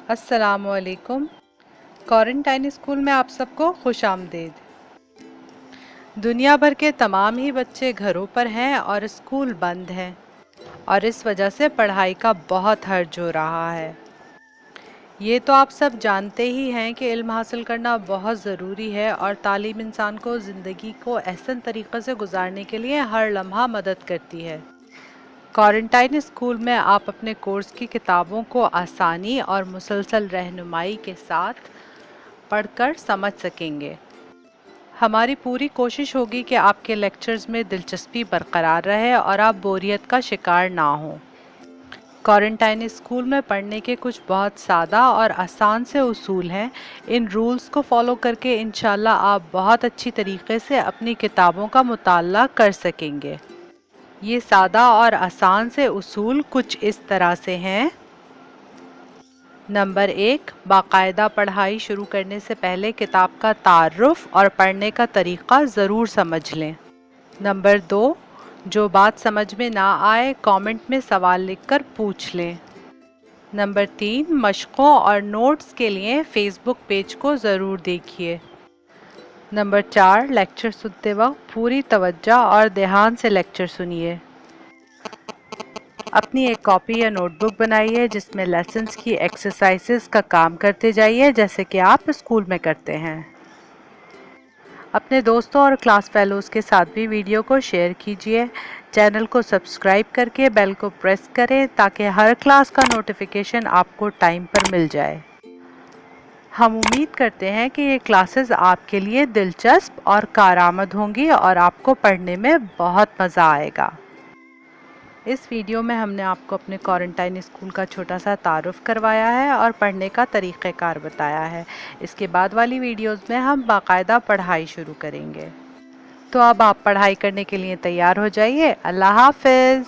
अस्सलाम वालेकुम। Quarantine school में आप सबको खुश आमदीद। दुनिया भर के तमाम ही बच्चे घरों पर हैं और स्कूल बंद हैं और इस वजह से पढ़ाई का बहुत हर्ज हो रहा है। ये तो आप सब जानते ही हैं कि इल्म हासिल करना बहुत ज़रूरी है और तालीम इंसान को ज़िंदगी को एहसन तरीक़े से गुजारने के लिए हर लम्हा मदद करती है। क्वारंटाइन स्कूल में आप अपने कोर्स की किताबों को आसानी और मुसलसल रहनुमाई के साथ पढ़कर समझ सकेंगे। हमारी पूरी कोशिश होगी कि आपके लेक्चर्स में दिलचस्पी बरकरार रहे और आप बोरियत का शिकार ना हों। क्वारंटाइन स्कूल में पढ़ने के कुछ बहुत सादा और आसान से उसूल हैं। इन रूल्स को फॉलो करके इंशाल्लाह आप बहुत अच्छी तरीके से अपनी किताबों का मुताला कर सकेंगे। ये सादा और आसान से उसूल कुछ इस तरह से हैं। नंबर 1, बाकायदा पढ़ाई शुरू करने से पहले किताब का तारुफ और पढ़ने का तरीक़ा ज़रूर समझ लें। नंबर 2, जो बात समझ में ना आए कमेंट में सवाल लिखकर पूछ लें। नंबर 3, मशक़ों और नोट्स के लिए फ़ेसबुक पेज को ज़रूर देखिए। नंबर 4, लेक्चर सुनते वक्त पूरी तवज्जो और ध्यान से लेक्चर सुनिए। अपनी एक कॉपी या नोटबुक बनाइए जिसमें लेसन्स की एक्सरसाइजेस का काम करते जाइए जैसे कि आप स्कूल में करते हैं। अपने दोस्तों और क्लास फेलोज़ के साथ भी वीडियो को शेयर कीजिए। चैनल को सब्सक्राइब करके बेल को प्रेस करें ताकि हर क्लास का नोटिफिकेशन आपको टाइम पर मिल जाए। हम उम्मीद करते हैं कि ये क्लासेस आपके लिए दिलचस्प और कारआमद होंगी और आपको पढ़ने में बहुत मज़ा आएगा। इस वीडियो में हमने आपको अपने क्वारंटाइन स्कूल का छोटा सा तारुफ करवाया है और पढ़ने का तरीक़ेकार बताया है। इसके बाद वाली वीडियोस में हम बाकायदा पढ़ाई शुरू करेंगे। तो अब आप पढ़ाई करने के लिए तैयार हो जाइए। अल्लाह हाफ़िज़।